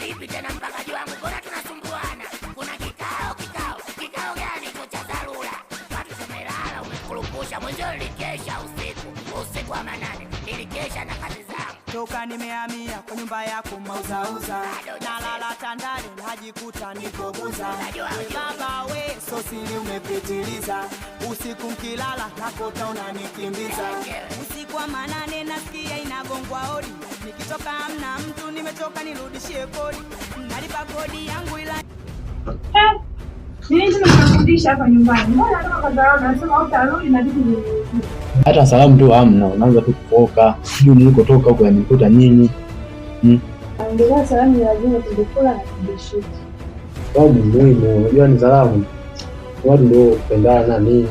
Vipi tena mpakaji wangu, mbona tunasumbuana? Kuna kikao gani hicho cha dharura? Watu tumelala, umekurupusha. Mwenyewe nilikesha usiku wa manane, nilikesha na kazi zangu. Toka nimehamia kwa nyumba yako mauzauza, nalala tandani najikuta niko buza. Baba we sosili umepitiliza, usiku mkilala nakota unanikimbiza. Usiku wa manane nasikia inagongwa hodi, nikitoka hamna mtu, nimetoka nirudishie kodi. Nalipa kodi yangu ila nini tunakufundisha hapa nyumbani? Mbona kama kadhaa unasema utarudi na vitu hata salamu tu hamna, unaanza tu kufoka. Sijui nilikotoka huko yanikuta nini. Ndio salamu lazima tudukula na kudishiki. Sababu muhimu, unajua ni salamu. Watu ndio kupendana nini?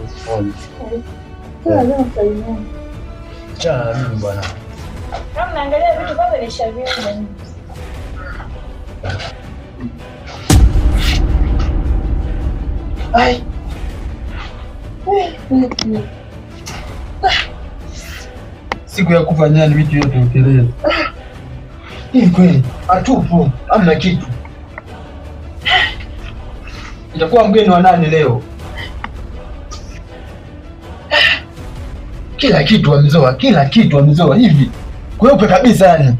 Sasa lazima tusalimiane. Cha nini bwana? Kama naangalia vitu kwanza ni shavia nini? Ai. Siku ya kufanya ni vitu yote ukelele. Hii kweli atupu, hamna kitu. Itakuwa mgeni wa nani leo? Kila kitu wamezoa hivi. Kweupe kabisa yani.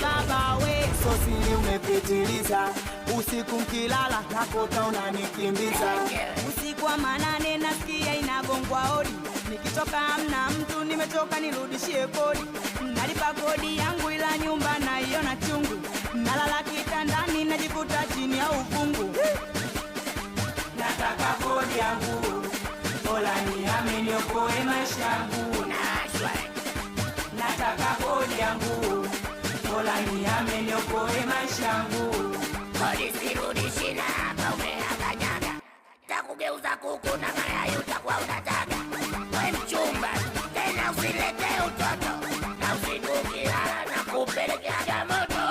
baba we sosili umepitiliza, usiku mkilala nakota unanikimbiza. Usiku wa manane nasikia inagongwa hodi, nikitoka hamna mtu, nimetoka nirudishie kodi. Nalipa kodi yangu ila nyumba naiona chungu, nalala kitandani najikuta chini ya ufungu. Nataka kodi yangu, Mola nihame niokoe maisha yangu. Nataka kodi yangu, Mola nihame niokoe maisha yangu. Kodi sirudishi na hapa umeakanyaga, takugeuza kuku na mayai utakuwa unataga. We mchumba, tena usilete utoto, na usinuki lala na kupelekeaga moto.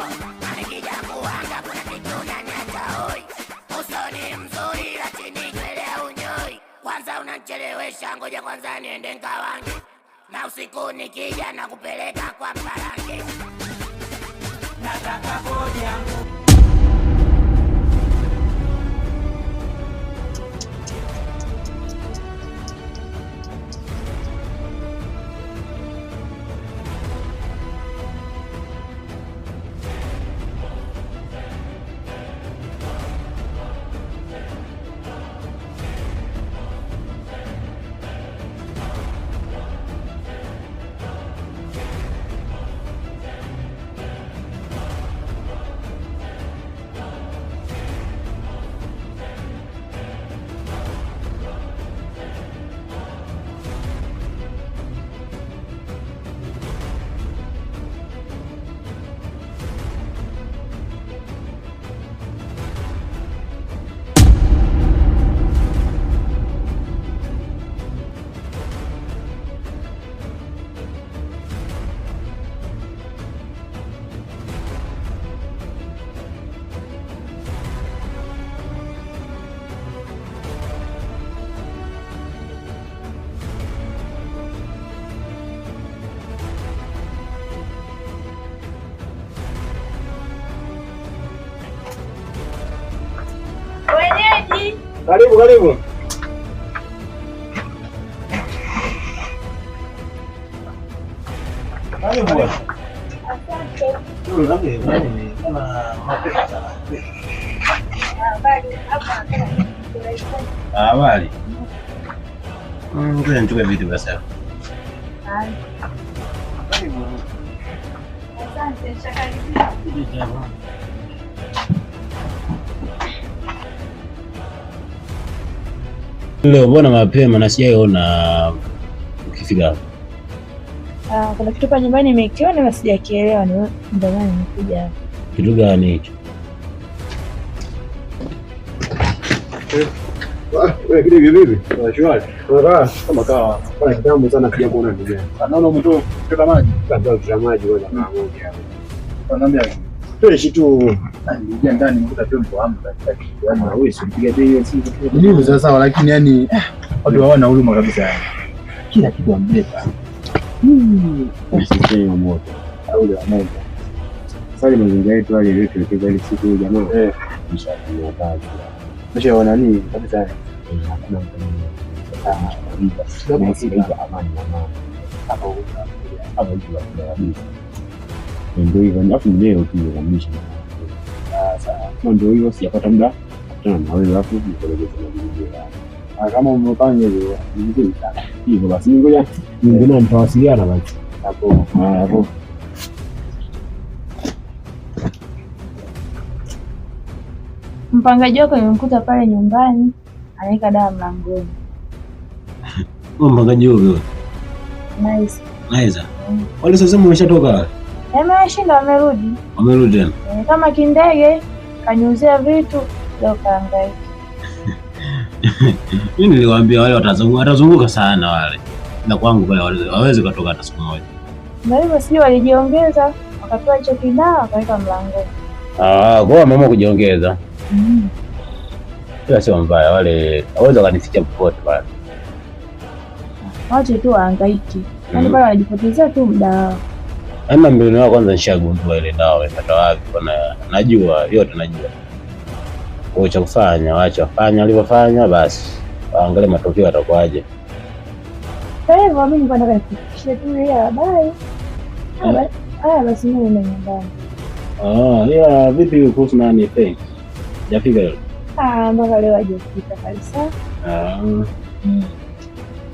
Anikija kuhanga kuna kitu unaniacha hoi, usoni mzuri lakini nywele haunyoi. Kwanza unanichelewesha, ngoja kwanza niende nkawange, na usiku nikija na kupeleka kwa mparange. Nataka kodi yangu. Karibu. Habari. Ngoja nichukue vitu basi. Asante, shakaribia. Leo mbona mapema na sijaiona ukifika hapo? Kuna kitu pa nyumbani nimekiona na sijakielewa, ndio maana nimekuja hapa. Kitu gani hicho? Wewe kidi vipi? Unashwari? Unakaa kama kawa. Bwana kitambo sana kija kuona ndugu yangu. Anaona umetoka kuchota maji? Ndio kuchota maji wewe na moja. Anaambia fresh tu. Ndio ndani mkuta tu mpo amka katika. Yaani wewe usipiga bei siku. Ndio sawa lakini yani watu hawana huruma kabisa yani. Kila kitu ambeka. Sisi moto. Au ya moja. Sasa mazingira yetu hali yetu tuwekeza ile siku ile jamaa. Mshafanya kazi. Mshaona nini kabisa? Hakuna mtu. Sababu si amani hapo ndio kabisa. Ndio hivyo alafu leo tumekamilisha. Sasa ndio hivyo sijapata muda kutana na wewe hapo nikuelekeza mazingira. Kama umepanga hivyo nzuri sana. Hivyo basi ngoja ningine nitawasiliana basi. Hapo. Mpangaji wako nimemkuta pale nyumbani anaweka dawa mlangoni. Mpangaji huyo. Nice. Wale sasa umeshatoka? Ameshinda wamerudi. Wamerudi tena. Kama kindege kanyuzia vitu leo kaangaika. Mimi niliwaambia wale watazunguka sana wale. Na kwangu pale hawezi kutoka hata siku moja. Na hivyo sio walijiongeza wakatoa hicho kidawa wakaweka mlangoni. Kwa mama kujiongeza. Ila sio mbaya wale hawezi kanificha popote pale. Wache tu wahangaike. Yaani pale wanajipotezea tu muda wao. Ana mbinu yao kwanza nishagundua ile dawa imepata wapi kuna najua yote najua. Kwa cha kufanya waacha wafanye walivyofanya basi. Waangalie matokeo yatakuwaje. Kwa hivyo mimi nilikuwa nataka kufikisha tu ile habari. Basi mimi nenda nyumbani. Vipi kuhusu nani thanks? Jafika leo. Mpaka leo hajafika kabisa.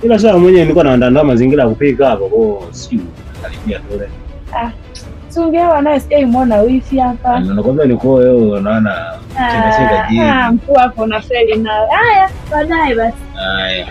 Ila sasa mwenyewe nilikuwa naandaa mazingira ya kupika hapo kwa siku karibia tole. Sungewa naye sijaimwona wifi hapa. Nakwambia niko wewe unaona cheka jini. Mtu hapo na feli nawe. Haya, baadaye basi. Haya.